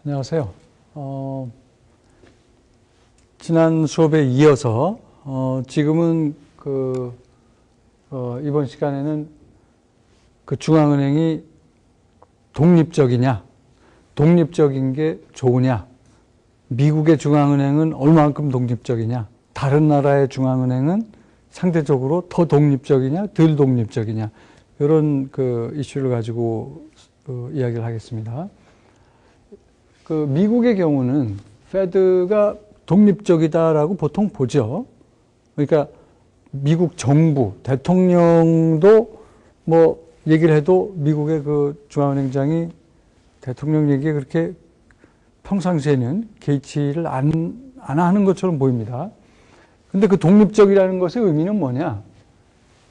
안녕하세요. 지난 수업에 이어서 지금은 이번 시간에는 중앙은행이 독립적이냐, 독립적인 게 좋으냐, 미국의 중앙은행은 얼마만큼 독립적이냐, 다른 나라의 중앙은행은 상대적으로 더 독립적이냐, 덜 독립적이냐, 이런 이슈를 가지고 이야기를 하겠습니다. 미국의 경우는 페드가 독립적이다라고 보통 보죠. 그러니까 미국 정부, 대통령도 뭐 얘기를 해도 미국의 중앙은행장이 대통령 얘기에 그렇게 평상시에는 개의치를 안 하는 것처럼 보입니다. 근데 독립적이라는 것의 의미는 뭐냐?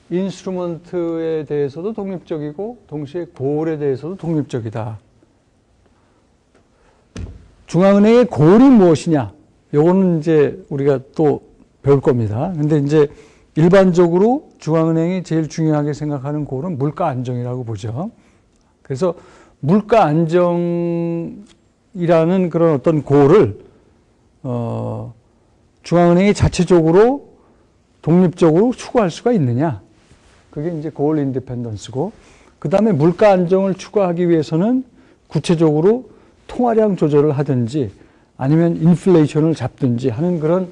인스트루먼트에 대해서도 독립적이고 동시에 고올에 대해서도 독립적이다. 중앙은행의 고올이 무엇이냐? 요거는 이제 우리가 또 배울 겁니다. 근데 이제 일반적으로 중앙은행이 제일 중요하게 생각하는 고올은 물가 안정이라고 보죠. 그래서 물가 안정이라는 그런 어떤 고올을 중앙은행이 자체적으로 독립적으로 추구할 수가 있느냐? 그게 이제 고올 인디펜던스고, 그 다음에 물가 안정을 추구하기 위해서는 구체적으로 통화량 조절을 하든지 아니면 인플레이션을 잡든지 하는 그런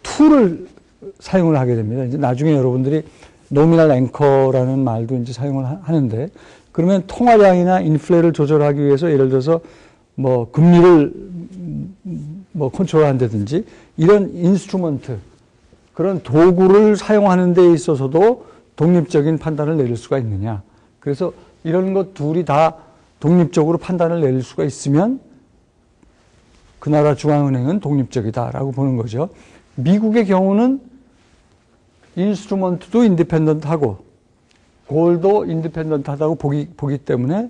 툴을 사용을 하게 됩니다. 이제 나중에 여러분들이 노미널 앵커라는 말도 이제 사용을 하는데, 그러면 통화량이나 인플레를 조절하기 위해서 예를 들어서 뭐 금리를 뭐 컨트롤한다든지 이런 인스트루먼트, 그런 도구를 사용하는 데 있어서도 독립적인 판단을 내릴 수가 있느냐. 그래서 이런 것 둘이 다 독립적으로 판단을 내릴 수가 있으면 그 나라 중앙은행은 독립적이다라고 보는 거죠. 미국의 경우는 인스트루먼트도 인디펜던트하고 고올도 인디펜던트하다고 보기 때문에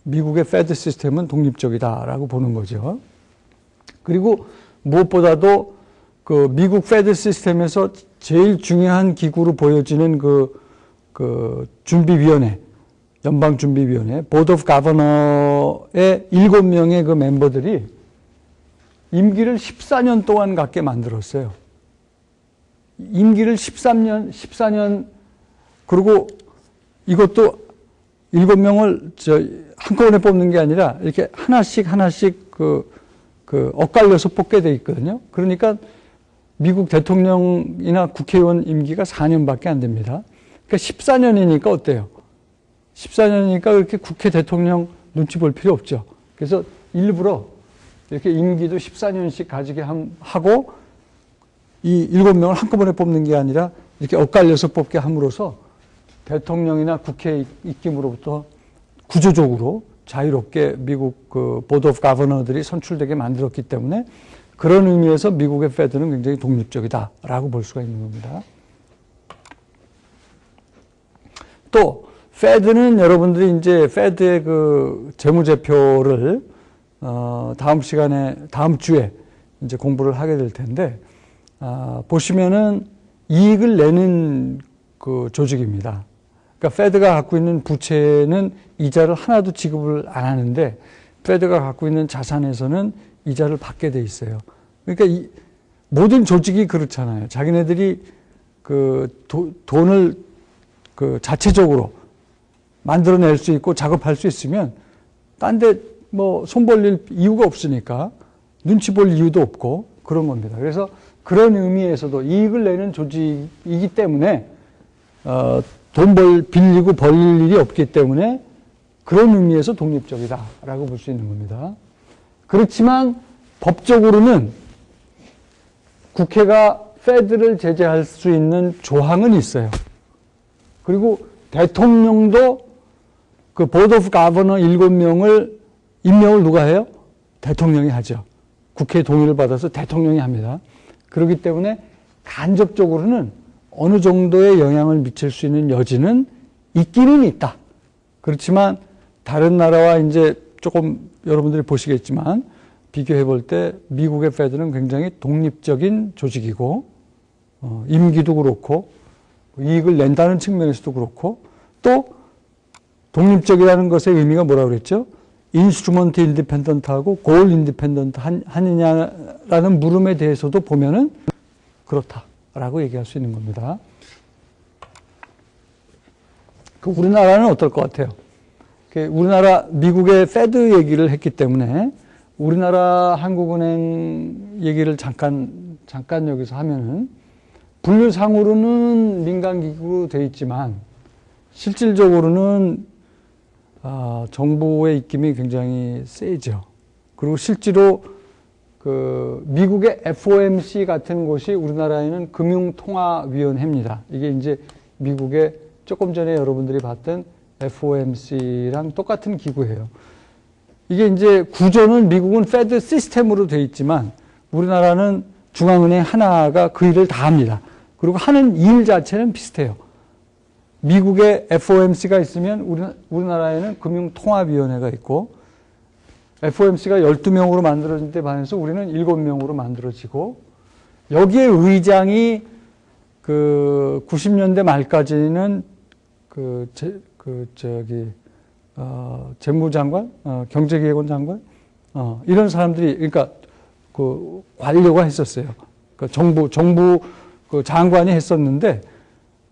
미국의 페드 시스템은 독립적이다라고 보는 거죠. 그리고 무엇보다도 미국 페드 시스템에서 제일 중요한 기구로 보여지는 준비위원회, 연방준비위원회, 보드 오브 가버너의 7명의 멤버들이 임기를 14년 동안 갖게 만들었어요. 임기를 14년, 그리고 이것도 7명을 한꺼번에 뽑는 게 아니라 이렇게 하나씩 엇갈려서 뽑게 돼 있거든요. 그러니까 미국 대통령이나 국회의원 임기가 4년밖에 안 됩니다. 그러니까 14년이니까 어때요? 14년이니까 그렇게 국회 대통령 눈치 볼 필요 없죠. 그래서 일부러 이렇게 임기도 14년씩 가지게 하고 이 7명을 한꺼번에 뽑는 게 아니라 이렇게 엇갈려서 뽑게 함으로써 대통령이나 국회 입김으로부터 구조적으로 자유롭게 미국 보드 오브 가버너들이 선출되게 만들었기 때문에 그런 의미에서 미국의 페드는 굉장히 독립적이다라고 볼 수가 있는 겁니다. 또 페드는 여러분들이 이제 페드의 재무제표를 다음 주에 이제 공부를 하게 될 텐데, 보시면은 이익을 내는 조직입니다. 그러니까 페드가 갖고 있는 부채는 이자를 하나도 지급을 안 하는데 페드가 갖고 있는 자산에서는 이자를 받게 돼 있어요. 그러니까 모든 조직이 그렇잖아요. 자기네들이 돈을 자체적으로 만들어낼 수 있고 작업할 수 있으면 딴 데 뭐 손 벌릴 이유가 없으니까 눈치 볼 이유도 없고 그런 겁니다. 그래서 그런 의미에서도 이익을 내는 조직이기 때문에 빌리고 벌릴 일이 없기 때문에 그런 의미에서 독립적이다라고 볼 수 있는 겁니다. 그렇지만 법적으로는 국회가 페드를 제재할 수 있는 조항은 있어요. 그리고 대통령도 보드 오브 가버너 7명을 임명을 누가 해요? 대통령이 하죠. 국회의 동의를 받아서 대통령이 합니다. 그렇기 때문에 간접적으로는 어느 정도의 영향을 미칠 수 있는 여지는 있기는 있다. 그렇지만 다른 나라와 이제 조금 여러분들이 보시겠지만 비교해 볼 때 미국의 페드는 굉장히 독립적인 조직이고 임기도 그렇고 이익을 낸다는 측면에서도 그렇고 또 독립적이라는 것의 의미가 뭐라고 그랬죠? 인스트루먼트 인디펜던트하고 골 인디펜던트 하느냐라는 물음에 대해서도 보면은 그렇다라고 얘기할 수 있는 겁니다. 그 우리나라는 어떨 것 같아요? 우리나라 미국의 페드 얘기를 했기 때문에 우리나라 한국은행 얘기를 잠깐 여기서 하면은 분류상으로는 민간기구로 되어 있지만 실질적으로는 정부의 입김이 굉장히 세죠. 그리고 실제로 그 미국의 FOMC 같은 곳이 우리나라에는 금융통화위원회입니다. 이게 이제 미국의 조금 전에 여러분들이 봤던 FOMC랑 똑같은 기구예요. 이게 이제 구조는 미국은 페드 시스템으로 되어 있지만 우리나라는 중앙은행 하나가 그 일을 다 합니다. 그리고 하는 일 자체는 비슷해요. 미국에 FOMC가 있으면 우리나라에는 금융통화위원회가 있고 FOMC가 12명으로 만들어진 데 반해서 우리는 7명으로 만들어지고 여기에 의장이 그 90년대 말까지는 재무장관, 경제기획원 장관, 이런 사람들이, 그러니까 그 관료가 했었어요. 그 정부 그 장관이 했었는데,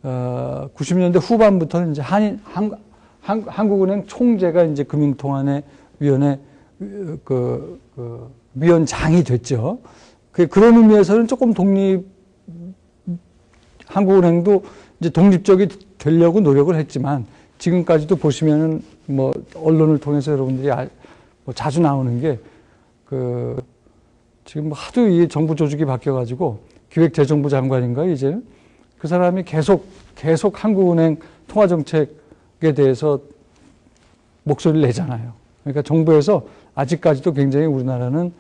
90년대 후반부터는 이제 한국은행 총재가 이제 금융통화위원회 위원장이 됐죠. 그런 의미에서는 조금 한국은행도 이제 독립적이 되려고 노력을 했지만 지금까지도 보시면은 뭐 언론을 통해서 여러분들이 뭐 자주 나오는 게 지금 뭐 하도 이 정부 조직이 바뀌어가지고 기획재정부 장관인가요, 이제는? 그 사람이 계속 한국은행 통화정책에 대해서 목소리를 내잖아요. 그러니까 정부에서 아직까지도 굉장히 우리나라는,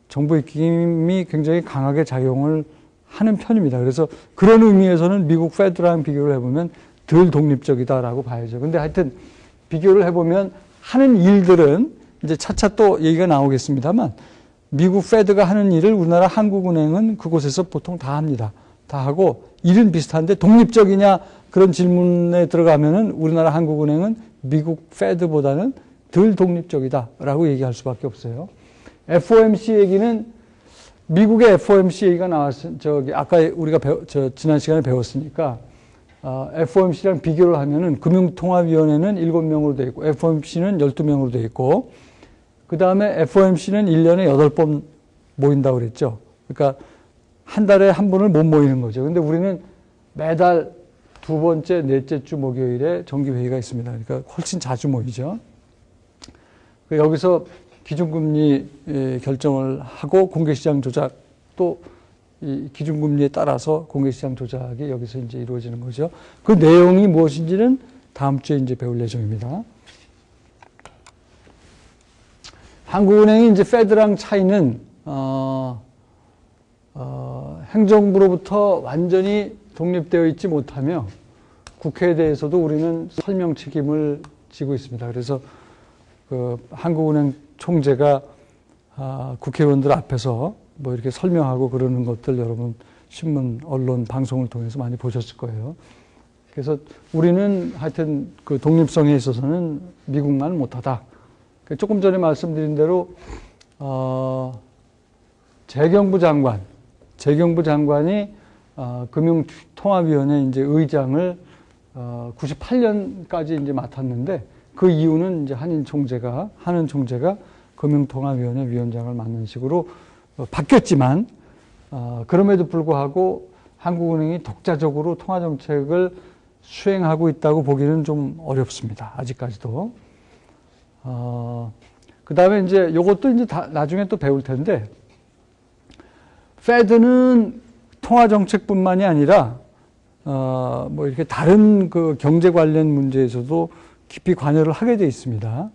정부 입김이 굉장히 강하게 작용을 하는 편입니다. 그래서 그런 의미에서는 미국 페드랑 비교를 해보면 덜 독립적이다라고 봐야죠. 근데 하여튼 비교를 해보면 하는 일들은 이제 차차 또 얘기가 나오겠습니다만 미국 페드가 하는 일을 우리나라 한국은행은 그곳에서 보통 다 합니다. 다 하고 일은 비슷한데 독립적이냐 그런 질문에 들어가면은 우리나라 한국은행은 미국 페드보다는 덜 독립적이다라고 얘기할 수밖에 없어요. FOMC 얘기는 미국의 FOMC 얘기가 아까 우리가 지난 시간에 배웠으니까, FOMC랑 비교를 하면은 금융통화위원회는 7명으로 되어 있고, FOMC는 12명으로 되어 있고, 그 다음에 FOMC는 1년에 8번 모인다고 그랬죠. 그러니까 한 달에 한 번을 못 모이는 거죠. 근데 우리는 매달 두 번째, 넷째 주 목요일에 정기회의가 있습니다. 그러니까 훨씬 자주 모이죠. 여기서 기준금리 결정을 하고 공개시장 조작, 또 이 기준금리에 따라서 공개시장 조작이 여기서 이제 이루어지는 거죠. 그 내용이 무엇인지는 다음 주에 이제 배울 예정입니다. 한국은행이 이제 페드랑 차이는 행정부로부터 완전히 독립되어 있지 못하며 국회에 대해서도 우리는 설명 책임을 지고 있습니다. 그래서 그 한국은행 총재가 국회의원들 앞에서 뭐 이렇게 설명하고 그러는 것들 여러분 신문, 언론, 방송을 통해서 많이 보셨을 거예요. 그래서 우리는 하여튼 그 독립성에 있어서는 미국만 못하다. 조금 전에 말씀드린 대로 재경부 장관이 금융통화위원회 이제 의장을 98년까지 이제 맡았는데 그 이유는 이제 하는 총재가 금융통화위원회 위원장을 맡는 식으로 바뀌었지만, 그럼에도 불구하고 한국은행이 독자적으로 통화정책을 수행하고 있다고 보기는 좀 어렵습니다. 아직까지도. 그 다음에 이제 요것도 이제 나중에 또 배울 텐데, 페드는 통화정책뿐만이 아니라, 뭐 이렇게 다른 그 경제 관련 문제에서도 깊이 관여를 하게 돼 있습니다.